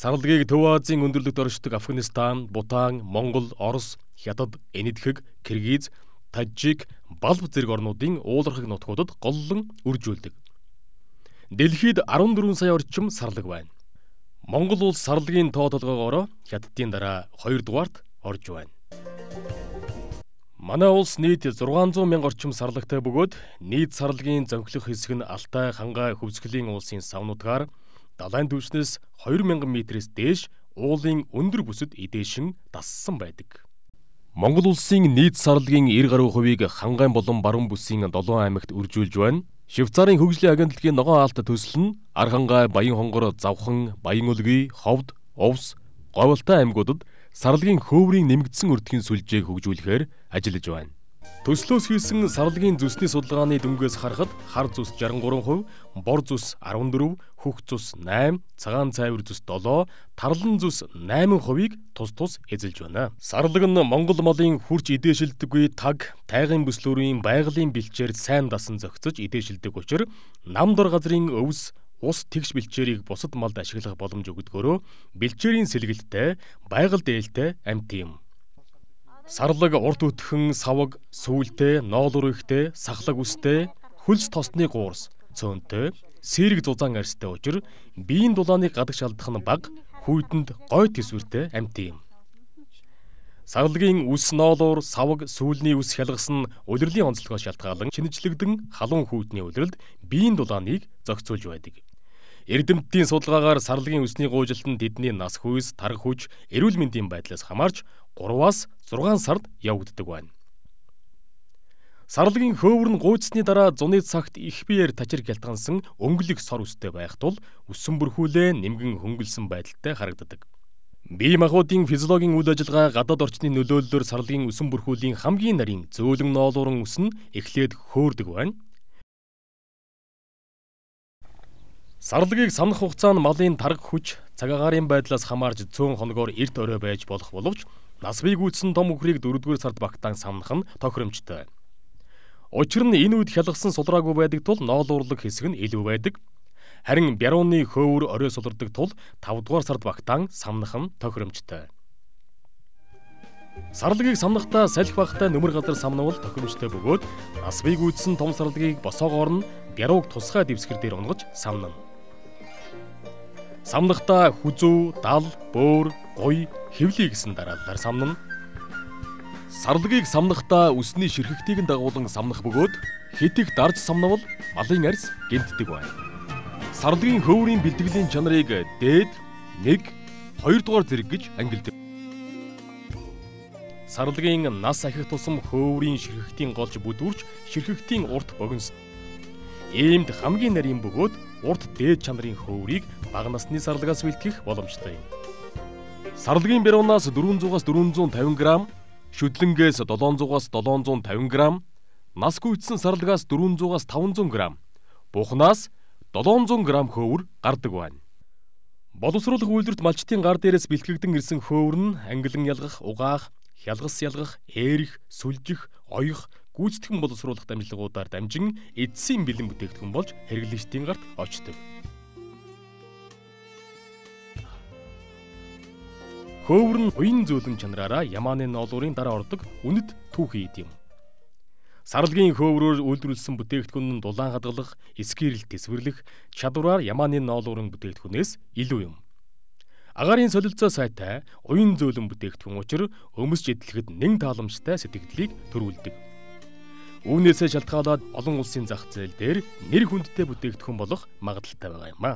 Сарлагыг Төв Азийн өндөрлөгт оршдог Афганистан, Бутан, Монгол, Орос, Хятад, Энэтхэг, Киргиз, Тажик, Балб зэрэг орнуудын уулархаг нутгуудад голлон үржүүлдэг. Дэлхийд 14 сая орчим сарлаг байна. Монгол улс сарлагын тоо толгоогоор Хятадын дараа 2 дугаарт орж байна. Манай улс нийт 600 мянга орчим сарлагтай бөгөөд нийт сарлагын зөнхлөх хэсэг нь Алтай, Хангай, Хөвсгөлийн улсын савнуудгаар далайн түвшнээс 2000 м-ээс дээш уулын өндөр бүсэд эдээшин дассан байдаг. Монгол улсын нийт сарлагын 90% Хангай болон Баруун бүсийн 7 аймагт үржүүлж байна. Швейцарын хөгжлийн агентлагийн ногоон алт төсөл нь Архангай, Баян хонгор, Завхан, Баян өлгий, Ховд, Овс, Говьлтай аймагуудад сарлагын хөөврийн нэмэгдсэн өртгийн сүлжээг хөгжүүлэхээр ажиллаж байна. Төслөөс хийсэн сарлагын зүсний судалгааны дүнгээс харахад хар зүс 63%, бор зүс 14%, хөх зүс 8%, цагаан цайвар зүс 7%, тарлан зүс 8%-ийг тус эзэлж байна. Сарлаг нь Монгол малын хурц идээшилдэггүй таг, тайгын бүслүүрийн байгалийн бэлчээр сайн дасан зохицож идээшилдэг учраас намдор газрын өвс, ус тэгш бэлчээрийг бусад малд ашиглах боломж өгдөгөөрөө бэлчээрийн сэлгэлттэй, байгаль дээлтэй амьт юм. Сарлаг урт өтгөн, саваг, сүүлтэй, ноолур ихтэй, сахлаг үстэй, хөлс тосны гуурс, цөөнтэй, сэрэг зузаан арьстай учир биеийн дулааныг гадагш алдах нь бага, хүйтэнд гой төсвөртэй амьт юм. Сарлагын үс, ноолур, саваг, сүүлний үс хялгас нь улирлын онцлогоос шалтгаалan шинэчлэгдэн халуун хүйтний улиралд биеийн дулааныг зохицуулж байдаг. Эрдэмтдийн судалгаагаар сарлагын үсний гуйжилтанд тэдний нас хүйс, тарга хүч, эрүүл мэндийн байдлаас хамаарч 3-аас 6 сард явагддаг байна. Сарлагын хөөвөр нь гуйцсны дараа зуны цагт их биеэр тачир гялтгансан өнгөлөг сор үстэй байх тул өссөн бүрхүүлээ нэмгэн хөнгөлсөн байдалтай харагддаг. Бие махбодын физиологийн үйл ажиллагаа гадаад орчны нөлөөллөөр сарлагын өсөн бүрхүүлийн хамгийн нарийн зөөлөн ноолуурын үс нь эхлээд хөөрдөг байна. Сарлагыг самнах хугацаа нь малын тарга хүч, цаг агаарын байдлаас хамаарж цөөн хоногоор эрт орой байж болох боловч нас бий гүйцсэн том үхрийг 4-р сард багтаан самнах нь тохиромжтой. Учир нь энэ үед хялгасан сулраагүй байдаг тул ноолуурлаг хэсэг нь илүү байдаг. Харин бярууны хөөвөр орой сулардаг тул 5-р сард багтаан самнах нь тохиромжтой. Сарлагыг самнахдаа салхи багтай нөмөр газар самнавал тохиромжтой бөгөөд нас бий гүйцсэн том сарлагыг босоогоор нь бярууг тусгай дэвсгэр дээр унгаж самнана. Самнахдаа хүзүү, дал, бөөр, гуй, хэвлий гэсэн дараалалаар самнана. Сарлагыг самнахдаа үсний ширхэгтийг нь дагуулan самнах бөгөөд хэтих дарж самнавал малын арьс гэмтдэг байна. Сарлагын хөөврийн бэлтгэлийн чанарыг дээд, 1, 2 дугаар зэрэг гэж ангилдаг. Сарлагын нас ахих тусам хөөврийн ширхэгтийн голж бүдүүрч ширхэгтийн урт богиносно. Иймд хамгийн нарийн бөгөөд урт дээд чанарын хөөврийг бага насны сарлагаас бэлтгэх боломжтой юм. Сарлагын бяруунаас 400-аас 450 г, шүдлэнгээс 700-аас 750 г, нас гүйцсэн сарлагаас 400-аас 500 г, бухнаас 700 г хөөвөр гардаг байна. Боловсруулах үйлдвэрт малчтын гар дээрээс бэлтгэгдэн ирсэн хөөвөр нь ангилан ялгах, угаах, хялгас ялгах, эерэх, сүлжих, оёх, гүйцэтгэн боловсруулах дамжлагуудаар дамжин эдсийн бэлэн бүтээгдэхүүн болж хэрэглэгчдийн гарт очдог. Хөөвөр нь уян зөөлөн чанараараа ямааны ноолуурын дараа ордог үнэт түүхий эд юм. Сарлагын хөөврөөр үйлдвэрлэсэн бүтээгдэхүүн нь дулаан хадгалах, эскэрэл тэсвэрлэх чадвараар ямааны ноолуурын бүтээгдэхүүнээс илүү юм. Агаарын солилцоо сайтай уян зөөлөн бүтээгдэхүүн учир өмсч эдлэхэд нэн тааламжтай сэтгэлдлийг төрүүлдэг. Үүнээсээ шалтгаалаад олон улсын зах зээл дээр нэр хүндтэй бүтээгдэхүүн болох магадлалтай байгаа юм а.